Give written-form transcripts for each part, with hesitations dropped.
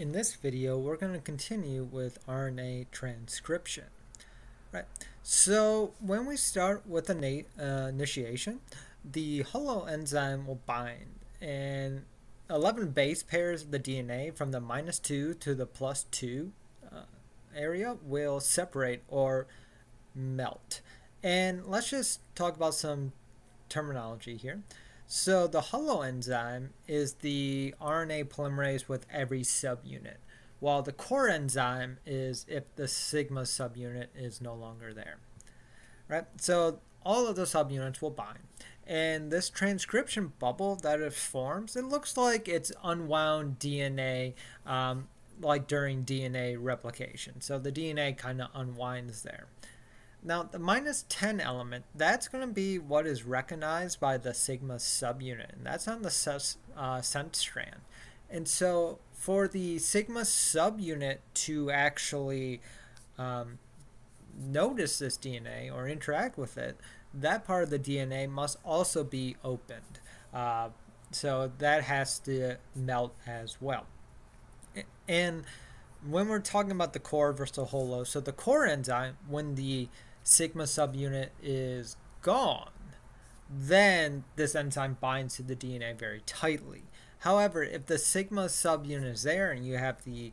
In this video, we're going to continue with RNA transcription. Right. So when we start with initiation, the holoenzyme will bind, and 11 base pairs of the DNA from the -2 to the +2 area will separate or melt. And let's just talk about some terminology here. So the holoenzyme is the RNA polymerase with every subunit, while the core enzyme is if the sigma subunit is no longer there. Right? So all of the subunits will bind. And this transcription bubble that it forms, it looks like it's unwound DNA, like during DNA replication. So the DNA kind of unwinds there. Now, the -10 element, that's going to be what is recognized by the sigma subunit, and that's on the sense strand. And so for the sigma subunit to actually notice this DNA or interact with it, that part of the DNA must also be opened. So that has to melt as well. And when we're talking about the core versus the holo, so the core enzyme, when the sigma subunit is gone, then this enzyme binds to the DNA very tightly. However, if the sigma subunit is there and you have the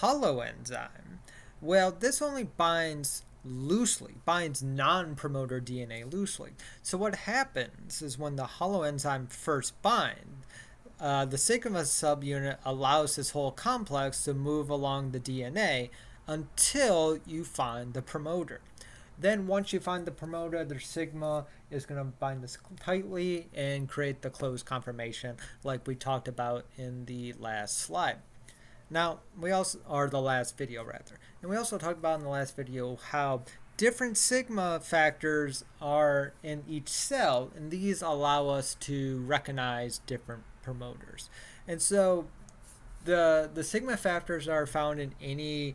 holoenzyme, well, this only binds loosely, binds non-promoter DNA loosely. So what happens is when the holoenzyme first binds, the sigma subunit allows this whole complex to move along the DNA until you find the promoter. Then once you find the promoter, the sigma is going to bind this tightly and create the closed conformation like we talked about in the last slide. Now, the last video rather. And we also talked about in the last video how different sigma factors are in each cell, and these allow us to recognize different promoters. And so the sigma factors are found in any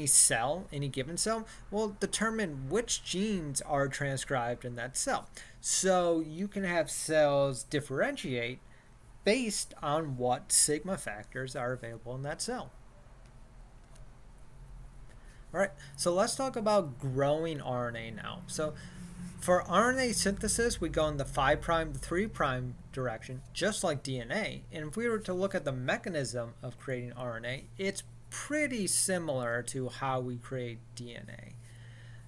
cell, any given cell, will determine which genes are transcribed in that cell. So you can have cells differentiate based on what sigma factors are available in that cell. All right, so let's talk about growing RNA now. So for RNA synthesis, we go in the 5' to 3' direction, just like DNA. And if we were to look at the mechanism of creating RNA, it's pretty similar to how we create DNA.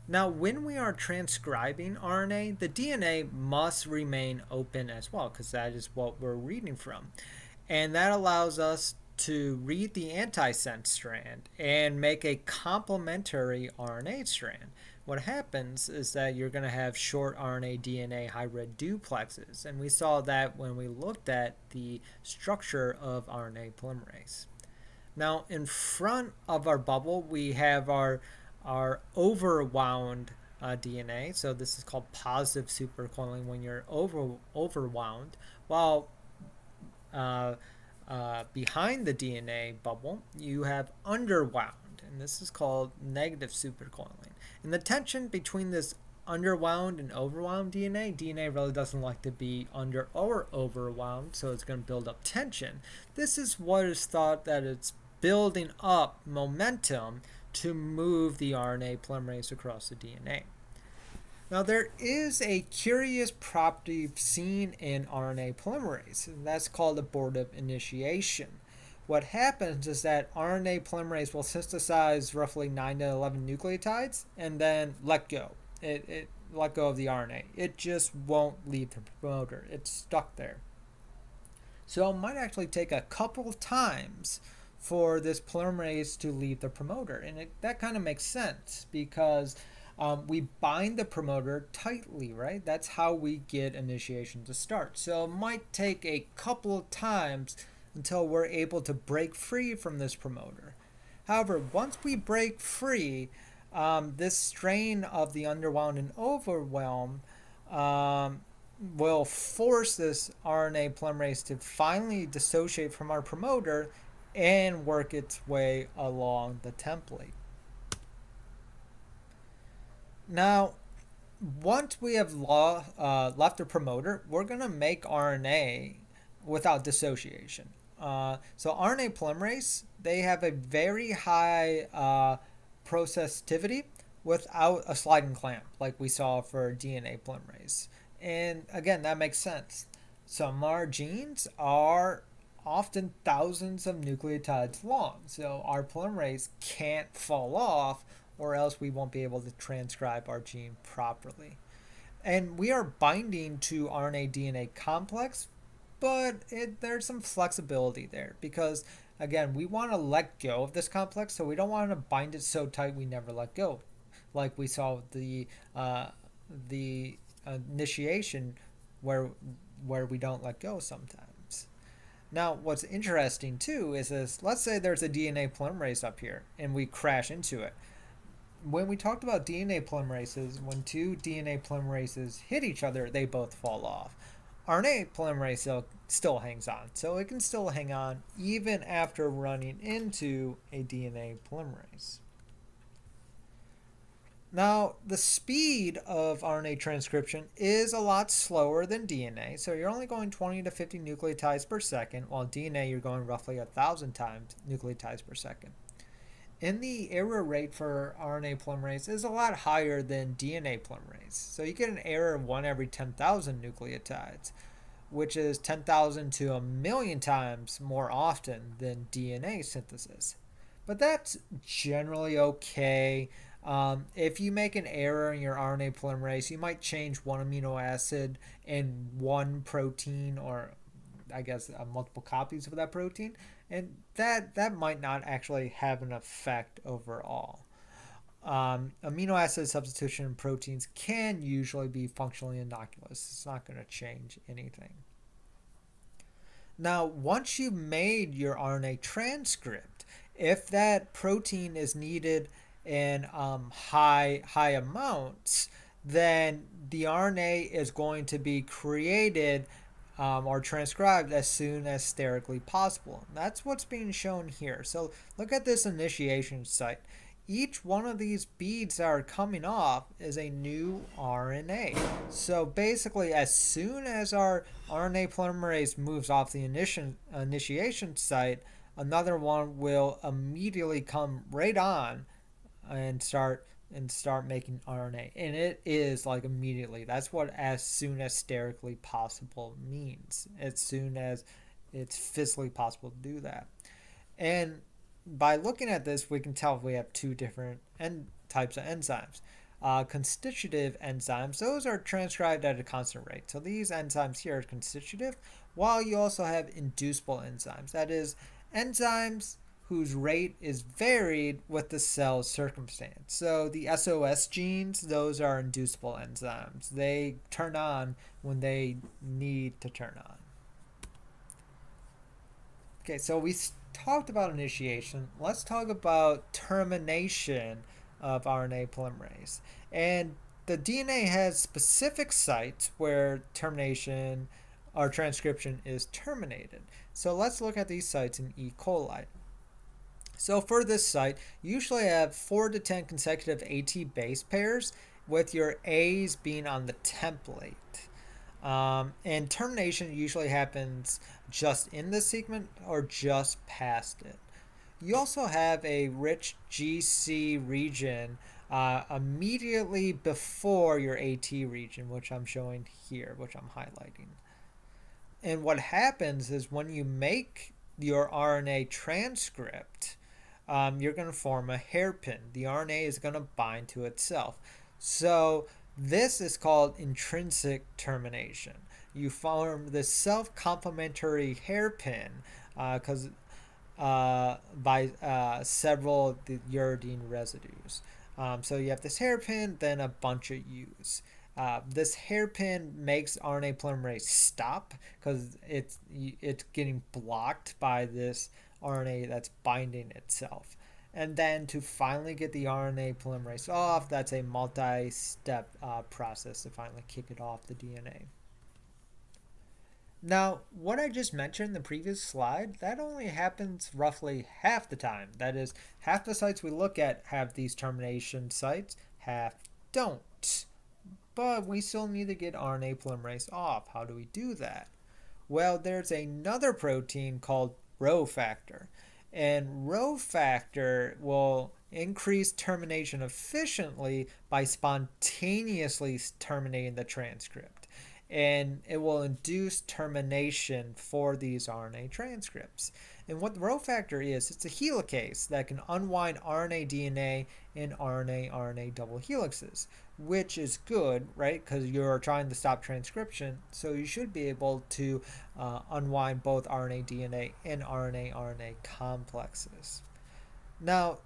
Now, when we are transcribing RNA, the DNA must remain open as well, because that is what we're reading from. And that allows us to read the antisense strand and make a complementary RNA strand. What happens is that you're going to have short RNA DNA hybrid duplexes, and we saw that when we looked at the structure of RNA polymerase. Now, in front of our bubble, we have our overwound DNA. So this is called positive supercoiling when you're overwound, while behind the DNA bubble, you have underwound, and this is called negative supercoiling. And the tension between this underwound and overwound DNA really doesn't like to be under or overwound, so it's going to build up tension. This is what is thought that it's building up momentum to move the RNA polymerase across the DNA. Now, there is a curious property seen in RNA polymerase, and that's called abortive initiation. What happens is that RNA polymerase will synthesize roughly 9 to 11 nucleotides and then let go. It let go of the RNA. It just won't leave the promoter. It's stuck there. So it might actually take a couple of times for this polymerase to leave the promoter. And that kind of makes sense because we bind the promoter tightly, right? That's how we get initiation to start. So it might take a couple of times until we're able to break free from this promoter. However, once we break free, this strain of the underwound and overwhelm will force this RNA polymerase to finally dissociate from our promoter and work its way along the template. Now, once we have left the promoter, we're going to make RNA without dissociation. So RNA polymerase, they have a very high processivity without a sliding clamp like we saw for DNA polymerase. And again, that makes sense. Some of our genes are often thousands of nucleotides long, so our polymerase can't fall off or else we won't be able to transcribe our gene properly. And we are binding to RNA DNA complex, but there's some flexibility there because, again, we want to let go of this complex, so we don't want to bind it so tight we never let go, like we saw with the initiation where we don't let go sometimes. Now, what's interesting too is this: let's say there's a DNA polymerase up here and we crash into it. When we talked about DNA polymerases, when two DNA polymerases hit each other, they both fall off. RNA polymerase still hangs on, so it can still hang on even after running into a DNA polymerase. Now, the speed of RNA transcription is a lot slower than DNA, so you're only going 20 to 50 nucleotides per second, while DNA you're going roughly 1,000 times nucleotides per second. And the error rate for RNA polymerase is a lot higher than DNA polymerase. So you get an error of 1 every 10,000 nucleotides, which is 10,000 to 1,000,000 times more often than DNA synthesis. But that's generally okay. If you make an error in your RNA polymerase, you might change one amino acid in one protein, or I guess multiple copies of that protein, and that might not actually have an effect overall. Amino acid substitution in proteins can usually be functionally innocuous. It's not going to change anything. Now, once you've made your RNA transcript, if that protein is needed in high amounts, then the RNA is going to be created or transcribed as soon as sterically possible. And that's what's being shown here. So look at this initiation site. Each one of these beads that are coming off is a new RNA. So basically, as soon as our RNA polymerase moves off the initiation site, another one will immediately come right on and start making RNA. And it is like immediately. That's what as soon as sterically possible means. As soon as it's physically possible to do that. And by looking at this, we can tell we have two different types of enzymes. Constitutive enzymes, those are transcribed at a constant rate. So these enzymes here are constitutive, while you also have inducible enzymes. That is, enzymes whose rate is varied with the cell's circumstance. So the SOS genes, those are inducible enzymes. They turn on when they need to turn on. Okay, so we talked about initiation. Let's talk about termination of RNA polymerase. And the DNA has specific sites where termination or transcription is terminated. So let's look at these sites in E. coli. So for this site, you usually have 4 to 10 consecutive AT base pairs with your A's being on the template. And termination usually happens just in the segment or just past it. You also have a rich GC region immediately before your AT region, which I'm showing here, which I'm highlighting. And what happens is when you make your RNA transcript, you're going to form a hairpin. The RNA is going to bind to itself. So this is called intrinsic termination. You form this self-complementary hairpin by several of the uridine residues. So you have this hairpin, then a bunch of U's. This hairpin makes RNA polymerase stop because it's getting blocked by this RNA that's binding itself. And then to finally get the RNA polymerase off, that's a multi-step process to finally kick it off the DNA. Now, what I just mentioned in the previous slide, that only happens roughly half the time. That is, half the sites we look at have these termination sites, half don't. But we still need to get RNA polymerase off. How do we do that? Well, there's another protein called rho factor. And rho factor will increase termination efficiently by spontaneously terminating the transcript. And it will induce termination for these RNA transcripts. And what the rho factor is, it's a helicase that can unwind RNA DNA and RNA double helixes, which is good, right? Because you're trying to stop transcription, so you should be able to unwind both RNA DNA and RNA complexes. Now,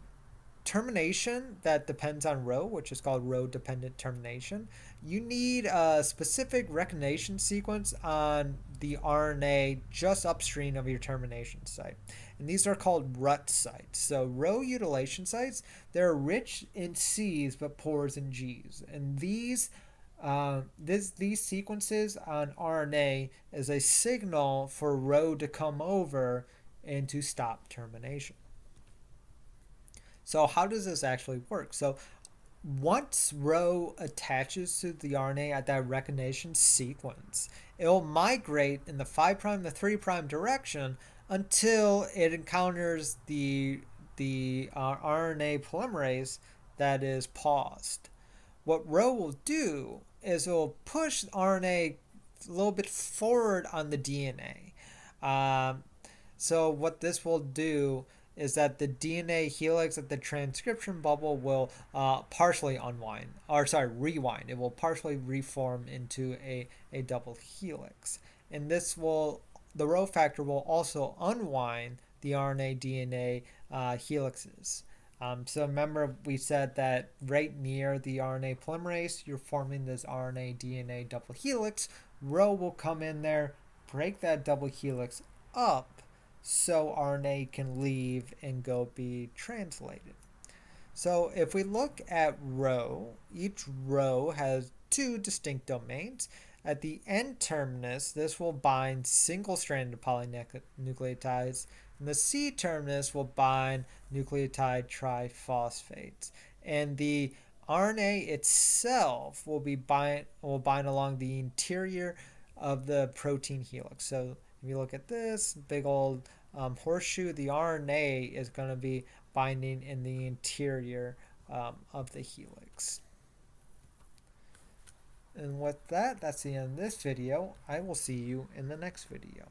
termination that depends on rho, which is called rho-dependent termination, you need a specific recognition sequence on the RNA just upstream of your termination site. And these are called RUT sites. So rho utilization sites, they're rich in C's but poor in G's. And these sequences on RNA is a signal for rho to come over and to stop termination. So how does this actually work? So once rho attaches to the RNA at that recognition sequence, it will migrate in the 5' to 3' direction until it encounters the RNA polymerase that is paused. What rho will do is it will push RNA a little bit forward on the DNA. So what this will do is that the DNA helix at the transcription bubble will partially rewind. It will partially reform into a double helix. And the rho factor will also unwind the RNA DNA helixes. So remember we said that right near the RNA polymerase, you're forming this RNA DNA double helix. Rho will come in there, break that double helix up, so RNA can leave and go be translated. So if we look at rho, each rho has two distinct domains. At the N terminus, this will bind single-stranded polynucleotides, and the C terminus will bind nucleotide triphosphates. And the RNA itself will bind along the interior of the protein helix. So if you look at this big old horseshoe, the RNA is going to be binding in the interior of the helix. And with that, that's the end of this video. I will see you in the next video.